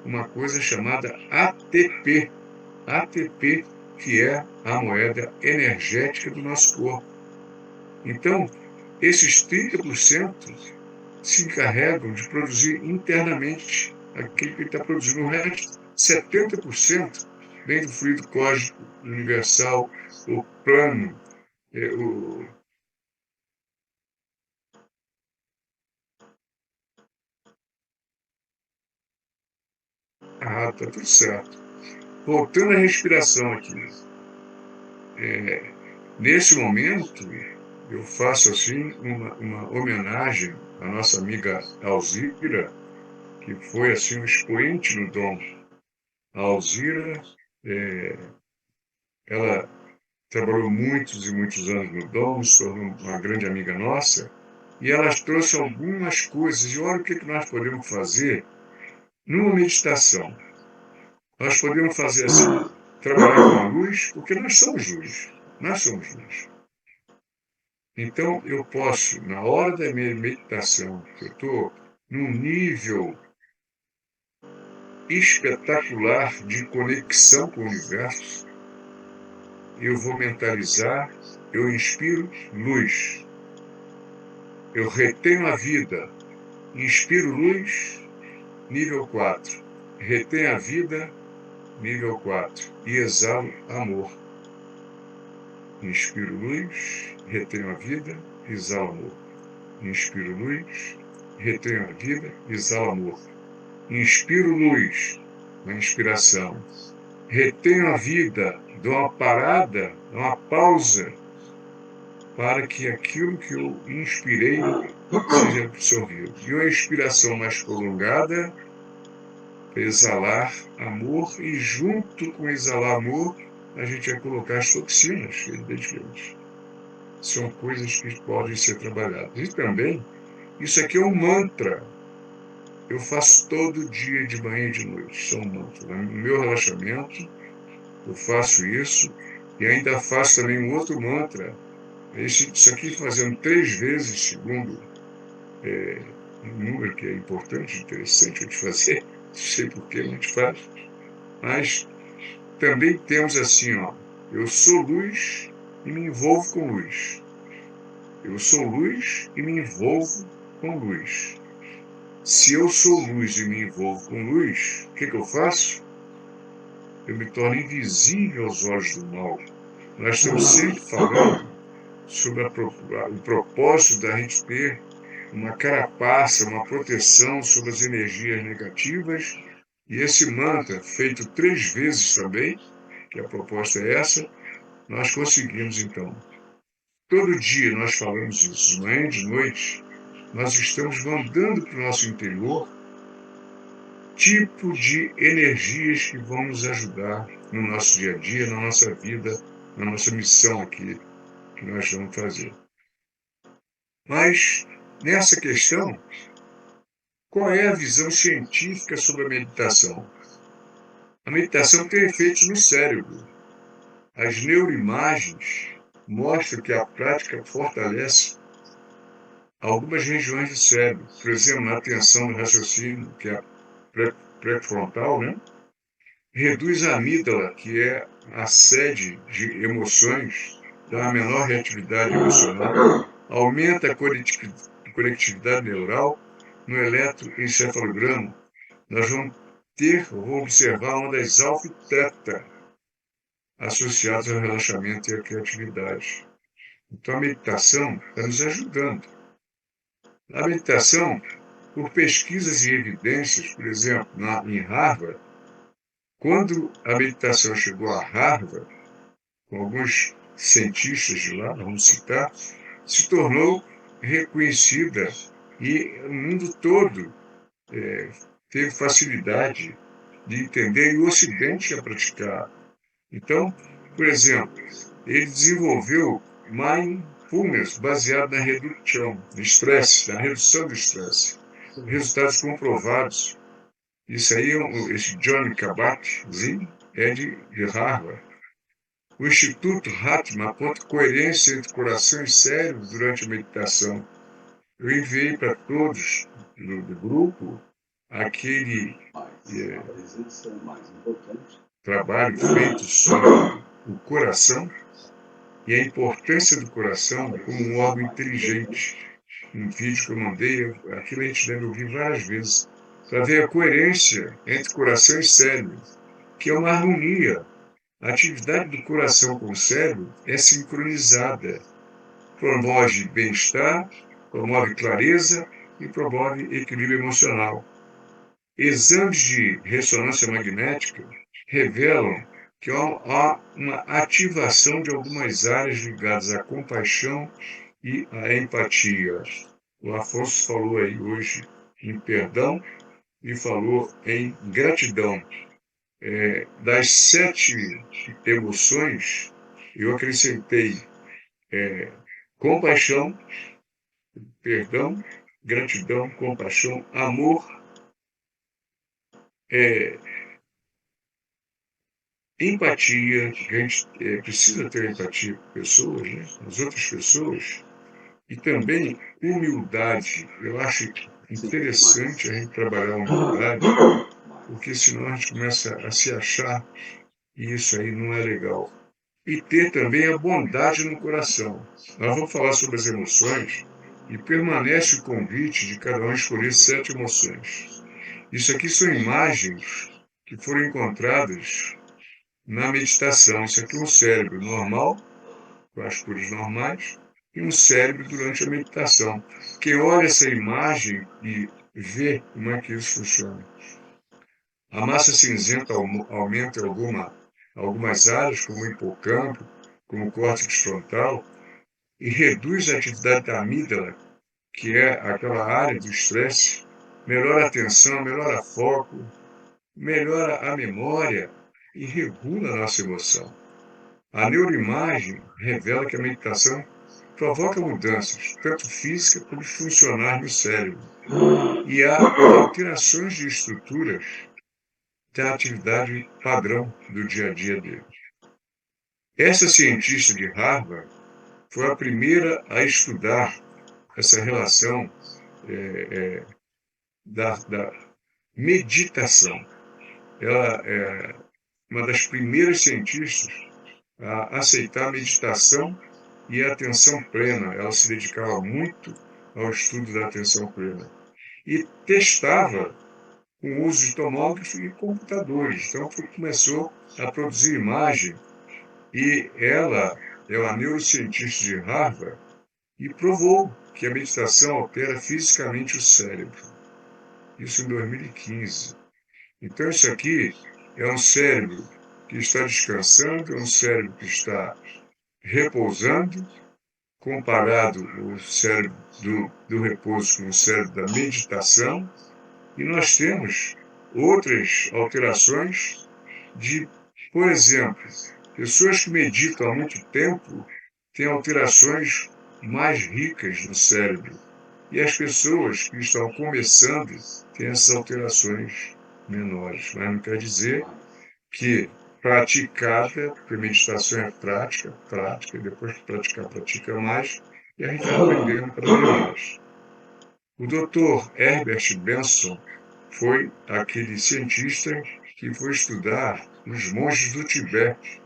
uma coisa chamada ATP. ATP, que é a moeda energética do nosso corpo. Então, esses 30% se encarregam de produzir internamente aquilo que ele está produzindo. O resto, 70%, vem do fluido cósmico universal, o plano, tá tudo certo. Voltando à respiração aqui. Nesse momento, eu faço assim uma homenagem à nossa amiga Alzira, que foi assim um expoente no dom. A Alzira, ela trabalhou muitos e muitos anos no dom, se tornou uma grande amiga nossa, e ela trouxe algumas coisas. E olha o que nós podemos fazer numa meditação. Nós podemos fazer assim, trabalhar com a luz, porque nós somos luz. Nós somos luz. Então, eu posso, na hora da minha meditação, que eu estou num nível espetacular de conexão com o universo, eu vou mentalizar, eu inspiro luz. Eu retenho a vida, inspiro luz, nível 4. Retenho a vida, nível 4. E exalo amor. Inspiro luz, retenho a vida, exalo amor. Inspiro luz, retenho a vida, exalo amor. Inspiro luz, na inspiração. Retenho a vida, dou uma parada, dou uma pausa, para que aquilo que eu inspirei seja absorvido. E uma inspiração mais prolongada, exalar amor, e junto com exalar amor, a gente vai colocar as toxinas, evidentemente. São coisas que podem ser trabalhadas. E também, isso aqui é um mantra. Eu faço todo dia, de manhã e de noite. São mantras. No meu relaxamento, eu faço isso. E ainda faço também um outro mantra. Isso aqui fazendo 3 vezes, segundo um número que é importante, interessante de fazer. Não sei por que a gente faz. Mas também temos assim, ó. Eu sou luz e me envolvo com luz. Eu sou luz e me envolvo com luz. Se eu sou luz e me envolvo com luz, o que eu faço? Eu me torno invisível aos olhos do mal. Nós estamos sempre falando sobre o propósito da gente ter uma carapaça, uma proteção sobre as energias negativas. E esse mantra, feito 3 vezes também, que a proposta é essa, nós conseguimos então. Todo dia nós falamos isso, de manhã e de noite, nós estamos mandando para o nosso interior tipo de energias que vão nos ajudar no nosso dia a dia, na nossa vida, na nossa missão aqui que nós vamos fazer. Mas, nessa questão, qual é a visão científica sobre a meditação? A meditação tem efeitos no cérebro. As neuroimagens mostram que a prática fortalece algumas regiões do cérebro, por exemplo, na atenção no raciocínio, que é a pré-frontal, né? Reduz a amígdala, que é a sede de emoções, dá uma menor reatividade emocional, aumenta a conectividade neural. No eletroencefalograma, nós vamos observar uma das alfa e teta associadas ao relaxamento e à criatividade. Então, a meditação está nos ajudando. A meditação, por pesquisas e evidências, por exemplo, em Harvard, quando a meditação chegou a Harvard, com alguns cientistas de lá, vamos citar, se tornou reconhecida e o mundo todo teve facilidade de entender e o Ocidente a praticar. Então, por exemplo, ele desenvolveu mindfulness baseado na redução do estresse, na redução do estresse. Resultados comprovados. Isso aí, esse John Kabat-Zinn é de Harvard. O Instituto Hartman aponta coerência entre coração e cérebro durante a meditação. Eu enviei para todos do grupo aquele trabalho feito sobre o coração e a importância do coração como um órgão inteligente. Um vídeo que eu mandei, aquilo a gente deve ouvir várias vezes, para ver a coerência entre coração e cérebro, que é uma harmonia. A atividade do coração com o cérebro é sincronizada, promove bem-estar, promove clareza e promove equilíbrio emocional. Exames de ressonância magnética revelam que há uma ativação de algumas áreas ligadas à compaixão e à empatia. O Afonso falou aí hoje em perdão e falou em gratidão. Das 7 emoções, eu acrescentei compaixão, perdão, gratidão, compaixão, amor, empatia, que a gente precisa ter empatia com pessoas, né, com as outras pessoas, e também humildade. Eu acho interessante a gente trabalhar a humildade, porque senão a gente começa a se achar e isso aí não é legal. E ter também a bondade no coração. Nós vamos falar sobre as emoções e permanece o convite de cada um escolher 7 emoções. Isso aqui são imagens que foram encontradas na meditação. Isso aqui é um cérebro normal, com as cores normais, e um cérebro durante a meditação. Quem olha essa imagem e vê como é que isso funciona. A massa cinzenta aumenta algumas áreas, como o hipocampo, como o córtex frontal, e reduz a atividade da amígdala, que é aquela área do estresse, melhora a atenção, melhora o foco, melhora a memória e regula a nossa emoção. A neuroimagem revela que a meditação provoca mudanças, tanto físicas como funcionais no cérebro, e há alterações de estruturas da atividade padrão do dia a dia dele. Essa cientista de Harvard foi a primeira a estudar essa relação da meditação. Ela é uma das primeiras cientistas a aceitar a meditação e a atenção plena. Ela se dedicava muito ao estudo da atenção plena e testava com o uso de tomógrafo e computadores. Então, começou a produzir imagem e ela é uma neurocientista de Harvard e provou que a meditação altera fisicamente o cérebro. Isso em 2015. Então, isso aqui é um cérebro que está descansando, é um cérebro que está repousando, comparado o cérebro do repouso com o cérebro da meditação, e nós temos outras alterações de, por exemplo, pessoas que meditam há muito tempo têm alterações mais ricas no cérebro, e as pessoas que estão começando têm essas alterações menores. Mas não quer dizer que praticada, porque meditação é prática, prática, e depois que praticar, pratica mais, e a gente vai aprendendo cada vez mais. O Dr. Herbert Benson foi aquele cientista que foi estudar os monges do Tibete,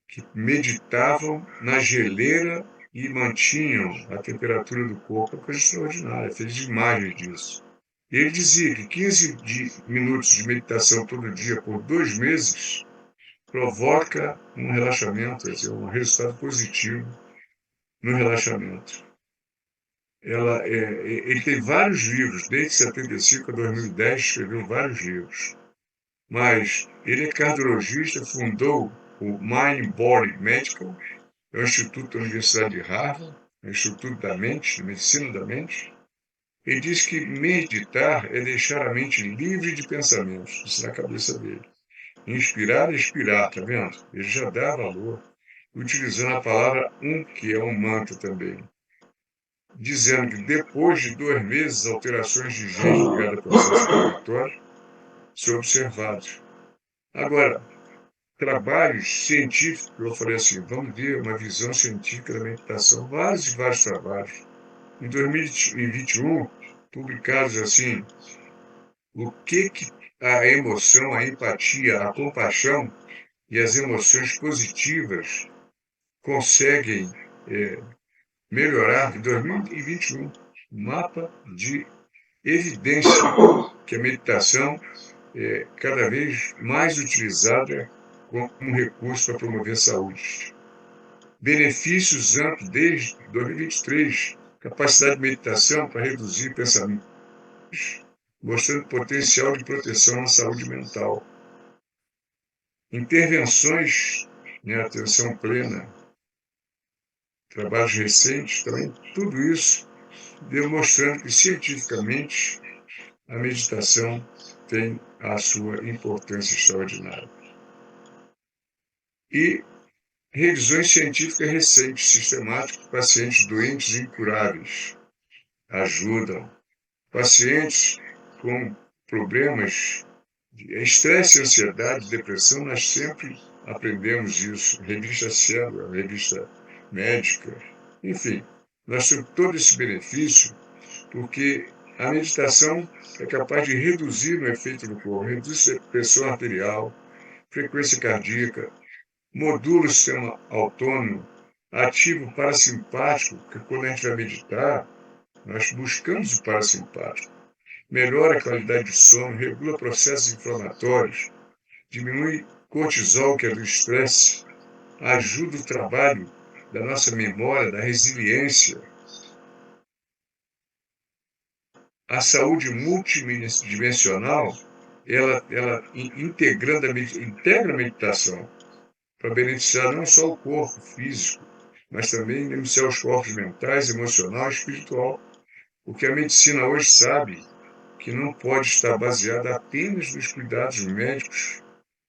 que meditavam na geleira e mantinham a temperatura do corpo, uma coisa extraordinária, fez imagens disso. Ele dizia que 15 minutos de meditação todo dia por 2 meses provoca um relaxamento, quer dizer, um resultado positivo no relaxamento. Ele tem vários livros, desde 75 a 2010 escreveu vários livros, mas ele é cardiologista, fundou o Mind Body Medical, é um instituto da Universidade de Harvard, é um instituto da mente, de medicina da mente. Ele diz que meditar é deixar a mente livre de pensamentos, isso na cabeça dele. Inspirar e expirar, tá vendo? Ele já dá valor, utilizando a palavra que é um mantra também, dizendo que depois de 2 meses, alterações de genes ligadas ao processo inflamatório são observadas. Agora, trabalhos científicos, eu falei assim, vamos ver uma visão científica da meditação, vários e vários trabalhos. Em 2021, publicados assim, o que a emoção, a empatia, a compaixão e as emoções positivas conseguem melhorar em 2021. Mapa de evidência que a meditação é cada vez mais utilizada como recurso para promover a saúde. Benefícios amplos desde 2023, capacidade de meditação para reduzir pensamentos, mostrando potencial de proteção à saúde mental. Intervenções em atenção plena, trabalhos recentes também, tudo isso demonstrando que cientificamente a meditação tem a sua importância extraordinária. E revisões científicas recentes, sistemáticas, pacientes doentes e incuráveis ajudam. Pacientes com problemas de estresse, ansiedade, depressão, nós sempre aprendemos isso. Revista Célula, revista médica, enfim, nós temos todo esse benefício porque a meditação é capaz de reduzir o efeito do corpo, reduz a pressão arterial, frequência cardíaca, modula o sistema autônomo, ativa o parasimpático, porque quando a gente vai meditar, nós buscamos o parasimpático, melhora a qualidade de sono, regula processos inflamatórios, diminui cortisol, que é do estresse, ajuda o trabalho da nossa memória, da resiliência. A saúde multidimensional, ela integra a meditação para beneficiar não só o corpo físico, mas também beneficiar os corpos mentais, emocional e espiritual. Porque a medicina hoje sabe que não pode estar baseada apenas nos cuidados médicos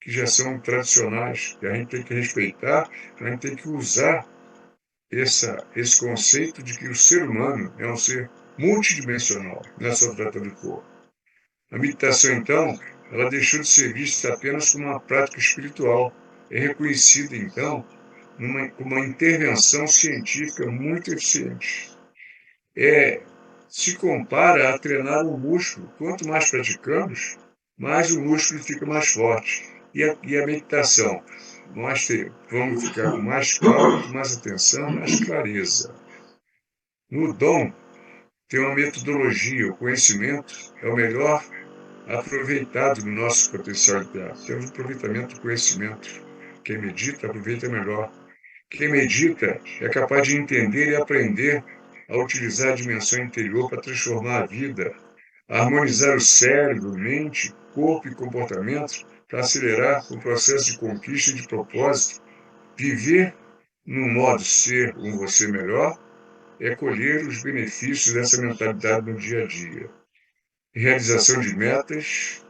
que já são tradicionais, que a gente tem que respeitar, a gente tem que usar esse conceito de que o ser humano é um ser multidimensional, não é só tratado do corpo. A meditação, então, ela deixou de ser vista apenas como uma prática espiritual, é reconhecida, então, como uma intervenção científica muito eficiente. Se compara a treinar um músculo. Quanto mais praticamos, mais o músculo fica mais forte. E a meditação? Vamos ficar com mais calma, com mais atenção, mais clareza. No dom, tem uma metodologia, o conhecimento é o melhor aproveitado no nosso potencial interno. Temos um aproveitamento do conhecimento. Quem medita, aproveita melhor. Quem medita é capaz de entender e aprender a utilizar a dimensão interior para transformar a vida, harmonizar o cérebro, mente, corpo e comportamento para acelerar o processo de conquista e de propósito. Viver no modo ser um você melhor é colher os benefícios dessa mentalidade no dia a dia. Realização de metas,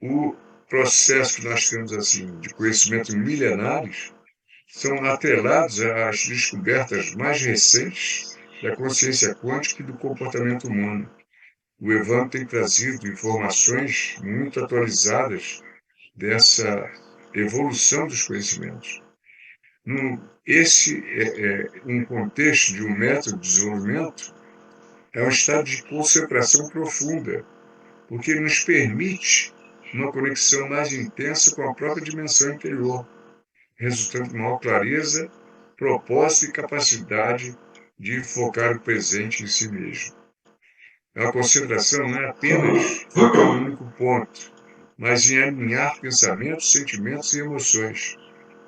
o processo que nós temos assim de conhecimento milenares são atrelados às descobertas mais recentes da consciência quântica e do comportamento humano. O Evandro tem trazido informações muito atualizadas dessa evolução dos conhecimentos. Esse um contexto de um método de desenvolvimento, é um estado de concentração profunda, porque ele nos permite uma conexão mais intensa com a própria dimensão interior, resultando em maior clareza, propósito e capacidade de focar o presente em si mesmo. A concentração não é apenas focar em um único ponto, mas em alinhar pensamentos, sentimentos e emoções.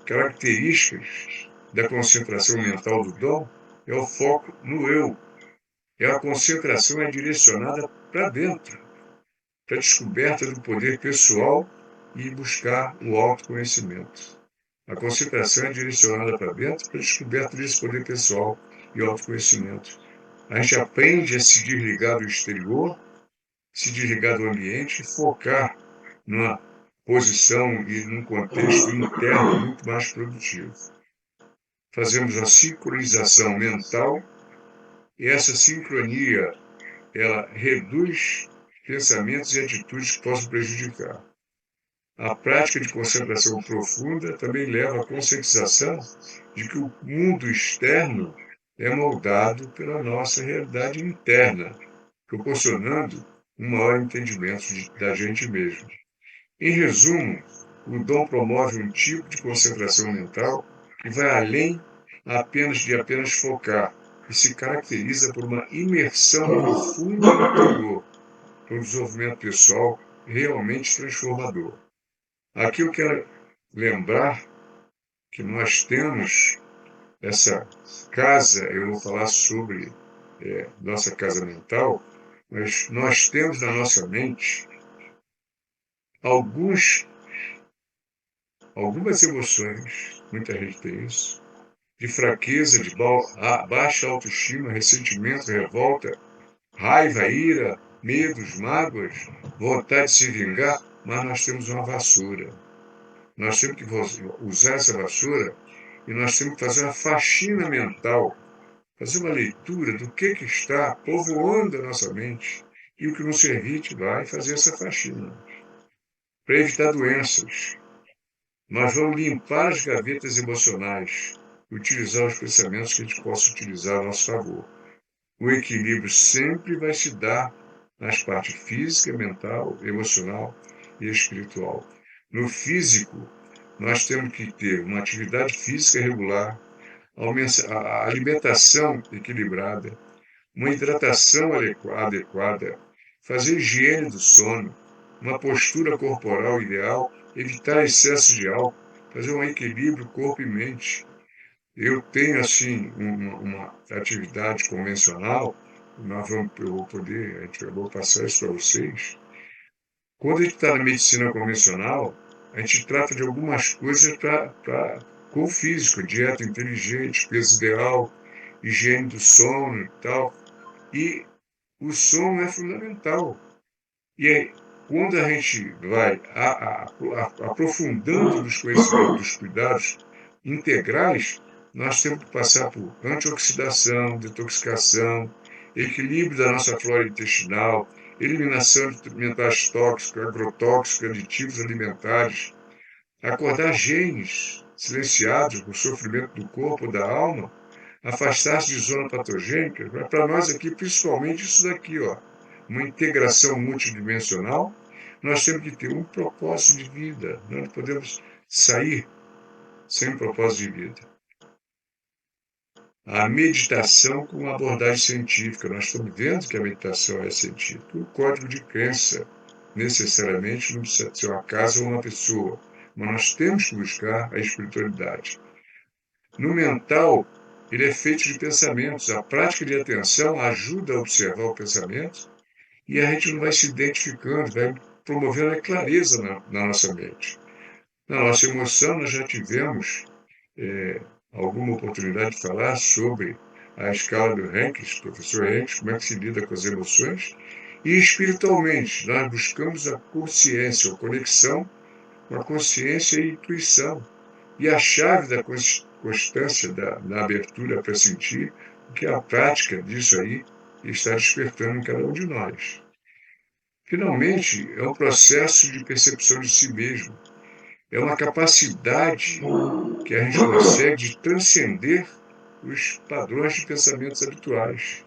Características da concentração mental do dom é o foco no eu. A concentração é direcionada para dentro, para a descoberta do poder pessoal e buscar o autoconhecimento. A concentração é direcionada para dentro para a descoberta desse poder pessoal e autoconhecimento. A gente aprende a se desligar do exterior, se desligar do ambiente e focar numa posição e num contexto interno muito mais produtivo. Fazemos a sincronização mental e essa sincronia ela reduz pensamentos e atitudes que possam prejudicar. A prática de concentração profunda também leva à conscientização de que o mundo externo é moldado pela nossa realidade interna, proporcionando um maior entendimento da gente mesmo. Em resumo, o dom promove um tipo de concentração mental que vai além de apenas focar e se caracteriza por uma imersão profunda no interior, por um desenvolvimento pessoal realmente transformador. Aqui eu quero lembrar que nós temos essa casa, eu vou falar sobre nossa casa mental, mas nós temos na nossa mente algumas emoções, muita gente tem isso, de fraqueza, de baixa autoestima, ressentimento, revolta, raiva, ira, medos, mágoas, vontade de se vingar, mas nós temos uma vassoura. Nós temos que usar essa vassoura e nós temos que fazer uma faxina mental, fazer uma leitura do que está povoando a nossa mente e o que não servir vai fazer essa faxina. Para evitar doenças, nós vamos limpar as gavetas emocionais e utilizar os pensamentos que a gente possa utilizar a nosso favor. O equilíbrio sempre vai se dar nas partes física, mental, emocional e espiritual. No físico, nós temos que ter uma atividade física regular, a alimentação equilibrada, uma hidratação adequada, fazer higiene do sono, uma postura corporal ideal, evitar excesso de álcool, fazer um equilíbrio corpo e mente. Eu tenho, assim, uma atividade convencional, eu vou passar isso para vocês. Quando a gente está na medicina convencional, a gente trata de algumas coisas com o físico, dieta inteligente, peso ideal, higiene do sono e tal. E o sono é fundamental. E quando a gente vai aprofundando nos conhecimentos dos cuidados integrais, nós temos que passar por antioxidação, detoxicação, equilíbrio da nossa flora intestinal, eliminação de metais tóxicos, agrotóxicos, aditivos alimentares, acordar genes silenciados por sofrimento do corpo ou da alma, afastar-se de zona patogênica. Para nós aqui, principalmente isso daqui, ó, uma integração multidimensional, nós temos que ter um propósito de vida. Nós não podemos sair sem um propósito de vida. A meditação com abordagem científica. Nós estamos vendo que a meditação é científica. O código de crença, necessariamente, não precisa ser uma casa ou uma pessoa, mas nós temos que buscar a espiritualidade. No mental, ele é feito de pensamentos. A prática de atenção ajuda a observar o pensamento e a gente não vai se identificando, vai promovendo a clareza na nossa mente. Na nossa emoção, nós já tivemos alguma oportunidade de falar sobre a escala do Henkes, professor Henkes, como é que se lida com as emoções. E espiritualmente, nós buscamos a consciência, a conexão com a consciência e a intuição. E a chave da constância na abertura para sentir, que é a prática disso aí está despertando em cada um de nós. Finalmente, é um processo de percepção de si mesmo. É uma capacidade que a gente consegue de transcender os padrões de pensamentos habituais.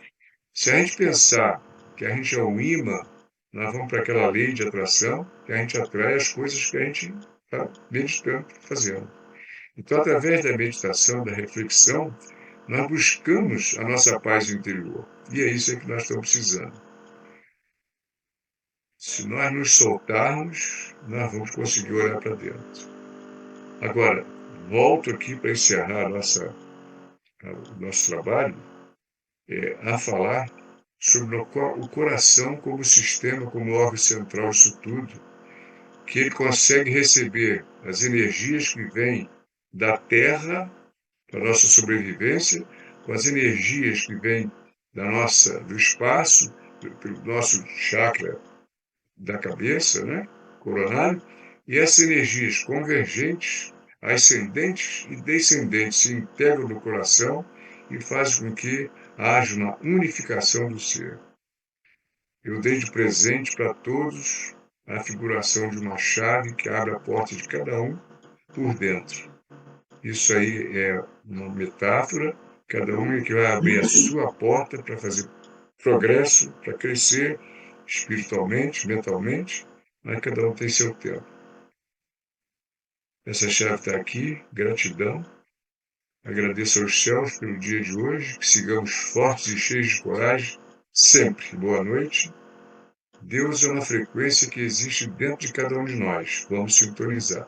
Se a gente pensar que a gente é um imã, nós vamos para aquela lei de atração, que a gente atrai as coisas que a gente está meditando, fazendo. Então, através da meditação, da reflexão, nós buscamos a nossa paz interior. E é isso que nós estamos precisando. Se nós nos soltarmos, nós vamos conseguir olhar para dentro. Agora, volto aqui para encerrar o nosso trabalho, a falar sobre o coração como sistema, como órgão central disso tudo, que ele consegue receber as energias que vêm da Terra para a nossa sobrevivência, com as energias que vêm do espaço, pelo nosso chakra da cabeça, né, coronário, e essas energias convergentes, ascendentes e descendentes se integram no coração e fazem com que haja uma unificação do ser. Eu dei de presente para todos a figuração de uma chave que abre a porta de cada um por dentro. Isso aí é uma metáfora, cada um é que vai abrir a sua porta para fazer progresso, para crescer espiritualmente, mentalmente, mas cada um tem seu tempo. Essa chave está aqui, gratidão. Agradeço aos céus pelo dia de hoje, que sigamos fortes e cheios de coragem, sempre. Boa noite. Deus é uma frequência que existe dentro de cada um de nós. Vamos sintonizar.